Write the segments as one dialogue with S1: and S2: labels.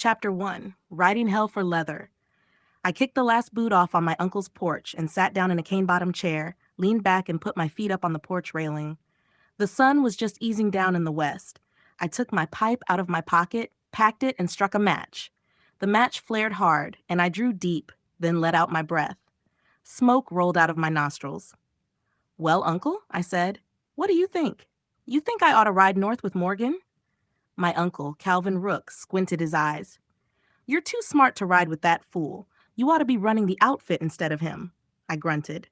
S1: Chapter 1, Riding Hell for Leather. I kicked the last boot off on my uncle's porch and sat down in a cane-bottom chair, leaned back and put my feet up on the porch railing. The sun was just easing down in the west. I took my pipe out of my pocket, packed it, and struck a match. The match flared hard, and I drew deep, then let out my breath. Smoke rolled out of my nostrils. "Well, Uncle," I said, "what do you think? You think I ought to ride north with Morgan?" My uncle, Calvin Rook, squinted his eyes. "You're too smart to ride with that fool. You ought to be running the outfit instead of him," I grunted.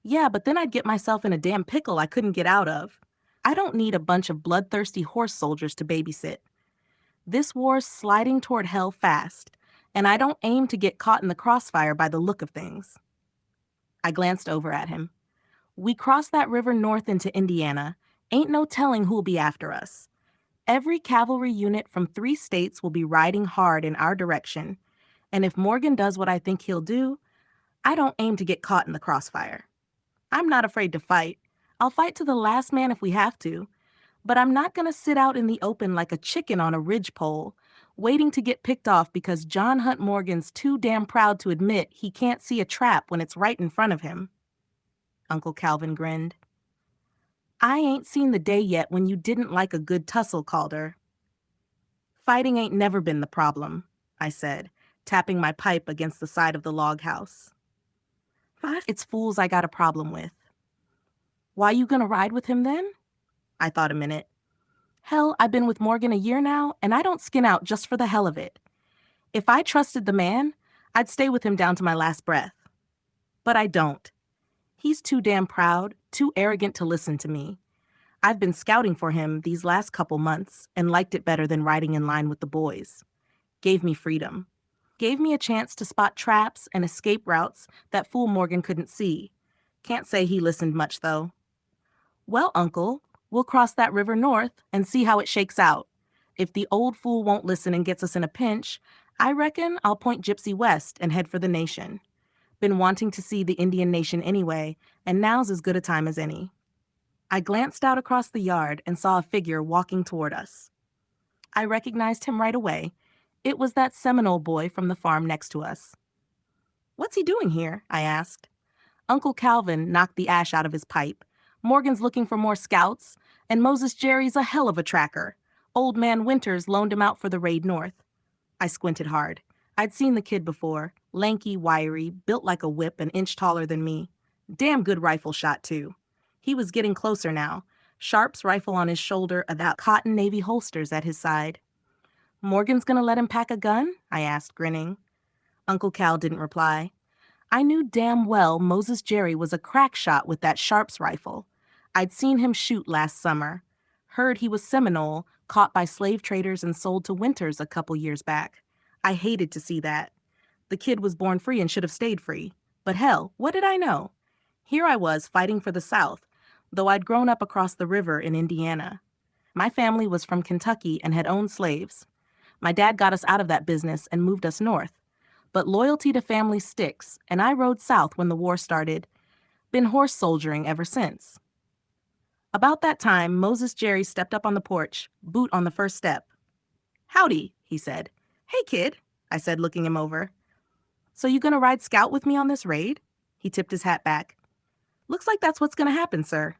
S1: "Yeah, but then I'd get myself in a damn pickle I couldn't get out of. I don't need a bunch of bloodthirsty horse soldiers to babysit. This war's sliding toward hell fast, and I don't aim to get caught in the crossfire by the look of things." I glanced over at him. "We cross that river north into Indiana. Ain't no telling who'll be after us. Every cavalry unit from 3 states will be riding hard in our direction, and if Morgan does what I think he'll do, I don't aim to get caught in the crossfire. I'm not afraid to fight. I'll fight to the last man if we have to, but I'm not going to sit out in the open like a chicken on a ridgepole, waiting to get picked off because John Hunt Morgan's too damn proud to admit he can't see a trap when it's right in front of him." Uncle Calvin grinned. "I ain't seen the day yet when you didn't like a good tussle, Calder." "Fighting ain't never been the problem," I said, tapping my pipe against the side of the log house. "It's fools I got a problem with." "Why you gonna ride with him then?" I thought a minute. "Hell, I've been with Morgan a year now, and I don't skin out just for the hell of it. If I trusted the man, I'd stay with him down to my last breath. But I don't. He's too damn proud, too arrogant to listen to me. I've been scouting for him these last couple months and liked it better than riding in line with the boys. Gave me freedom. Gave me a chance to spot traps and escape routes that fool Morgan couldn't see. Can't say he listened much, though. Well, Uncle, we'll cross that river north and see how it shakes out. If the old fool won't listen and gets us in a pinch, I reckon I'll point Gypsy west and head for the nation. Been wanting to see the Indian Nation anyway, and now's as good a time as any." I glanced out across the yard and saw a figure walking toward us. I recognized him right away. It was that Seminole boy from the farm next to us. "What's he doing here?" I asked. Uncle Calvin knocked the ash out of his pipe. "Morgan's looking for more scouts, and Moses Jerry's a hell of a tracker. Old man Winters loaned him out for the raid north." I squinted hard. I'd seen the kid before, lanky, wiry, built like a whip, an inch taller than me. Damn good rifle shot, too. He was getting closer now, Sharp's rifle on his shoulder, about cotton navy holsters at his side. "Morgan's gonna let him pack a gun?" I asked, grinning. Uncle Cal didn't reply. I knew damn well Moses Jerry was a crack shot with that Sharp's rifle. I'd seen him shoot last summer. Heard he was Seminole, caught by slave traders and sold to Winters a couple years back. I hated to see that. The kid was born free and should have stayed free. But hell, what did I know? Here I was fighting for the South, though I'd grown up across the river in Indiana. My family was from Kentucky and had owned slaves. My dad got us out of that business and moved us north. But loyalty to family sticks, and I rode south when the war started. Been horse soldiering ever since. About that time, Moses Jerry stepped up on the porch, boot on the first step. "Howdy," he said. "Hey, kid," I said, looking him over. "So you gonna ride scout with me on this raid?" He tipped his hat back. "Looks like that's what's gonna happen, sir."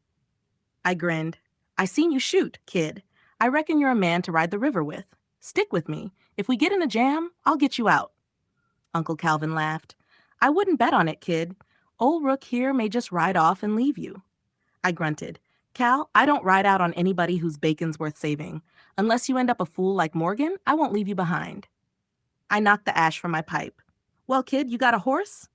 S1: I grinned. "I seen you shoot, kid. I reckon you're a man to ride the river with. Stick with me. If we get in a jam, I'll get you out." Uncle Calvin laughed. "I wouldn't bet on it, kid. Old Rook here may just ride off and leave you." I grunted. "Cal, I don't ride out on anybody whose bacon's worth saving. Unless you end up a fool like Morgan, I won't leave you behind." I knocked the ash from my pipe. "Well, kid, you got a horse?"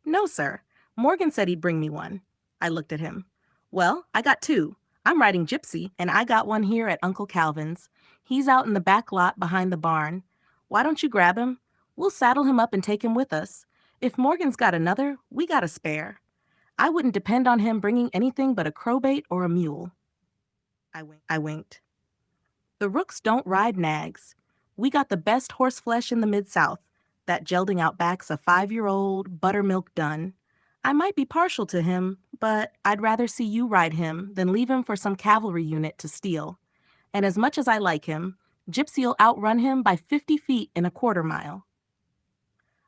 S1: "No, sir. Morgan said he'd bring me one." I looked at him. "Well, I got 2. I'm riding Gypsy, and I got one here at Uncle Calvin's. He's out in the back lot behind the barn. Why don't you grab him? We'll saddle him up and take him with us. If Morgan's got another, we got a spare. I wouldn't depend on him bringing anything but a crowbait or a mule." I winked. "The Rooks don't ride nags. We got the best horse flesh in the Mid-South. That gelding out back's a 5-year-old buttermilk dun. I might be partial to him, but I'd rather see you ride him than leave him for some cavalry unit to steal. And as much as I like him, Gypsy'll outrun him by 50 feet in a quarter mile.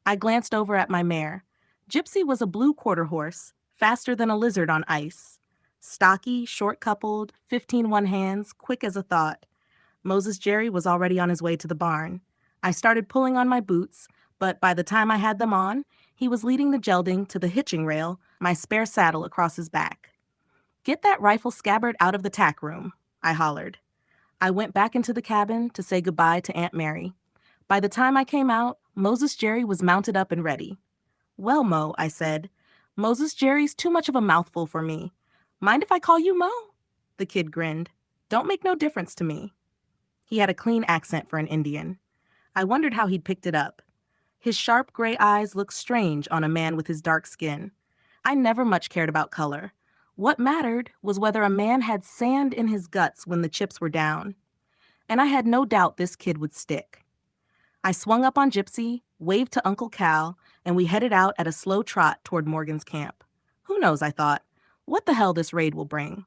S1: I glanced over at my mare. Gypsy was a blue quarter horse, faster than a lizard on ice. Stocky, short-coupled, 15 one-hands, quick as a thought. Moses Jerry was already on his way to the barn. I started pulling on my boots, but by the time I had them on, he was leading the gelding to the hitching rail, my spare saddle across his back. "Get that rifle scabbard out of the tack room," I hollered. I went back into the cabin to say goodbye to Aunt Mary. By the time I came out, Moses Jerry was mounted up and ready. "Well, Mo," I said, "Moses Jerry's too much of a mouthful for me. Mind if I call you Mo?" The kid grinned. "Don't make no difference to me." He had a clean accent for an Indian. I wondered how he'd picked it up. His sharp gray eyes looked strange on a man with his dark skin. I never much cared about color. What mattered was whether a man had sand in his guts when the chips were down. And I had no doubt this kid would stick. I swung up on Gypsy, waved to Uncle Cal, and we headed out at a slow trot toward Morgan's camp. Who knows, I thought, what the hell this raid will bring.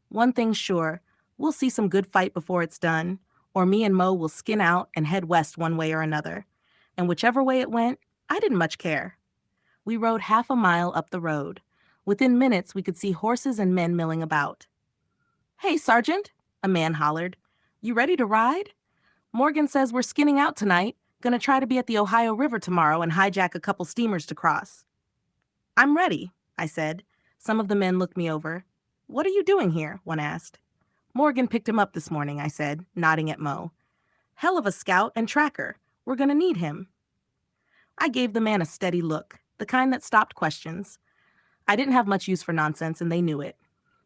S1: One thing's sure, we'll see some good fight before it's done, or me and Mo will skin out and head west one way or another. And whichever way it went, I didn't much care. We rode half a mile up the road. Within minutes, we could see horses and men milling about. "Hey, Sergeant," a man hollered. "You ready to ride? Morgan says we're skinning out tonight, gonna try to be at the Ohio River tomorrow and hijack a couple steamers to cross." "I'm ready," I said. Some of the men looked me over. "What are you doing here?" one asked. "Morgan picked him up this morning," I said, nodding at Mo. "Hell of a scout and tracker. We're gonna need him." I gave the man a steady look, the kind that stopped questions. I didn't have much use for nonsense, and they knew it.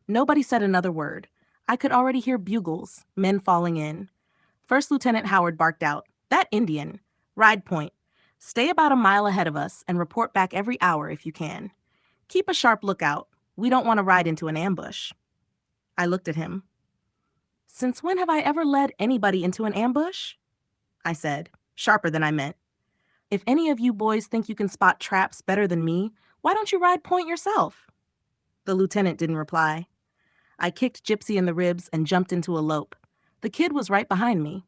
S1: Nobody said another word. I could already hear bugles, men falling in. First Lieutenant Howard barked out, "That Indian! Ride point. Stay about a mile ahead of us and report back every hour if you can. Keep a sharp lookout. We don't want to ride into an ambush." I looked at him. "Since when have I ever led anybody into an ambush?" I said, sharper than I meant. "If any of you boys think you can spot traps better than me, why don't you ride point yourself?" The lieutenant didn't reply. I kicked Gypsy in the ribs and jumped into a lope. The kid was right behind me.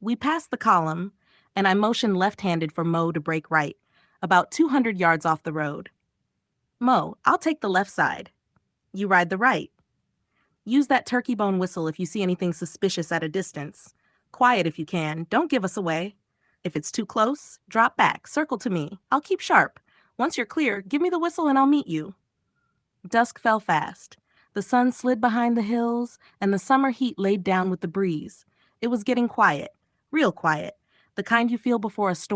S1: We passed the column, and I motioned left-handed for Mo to break right, about 200 yards off the road. "Mo, I'll take the left side. You ride the right. Use that turkey bone whistle if you see anything suspicious at a distance. Quiet if you can. Don't give us away. If it's too close, drop back, circle to me. I'll keep sharp. Once you're clear, give me the whistle and I'll meet you." Dusk fell fast. The sun slid behind the hills, and the summer heat laid down with the breeze. It was getting quiet, real quiet, the kind you feel before a storm.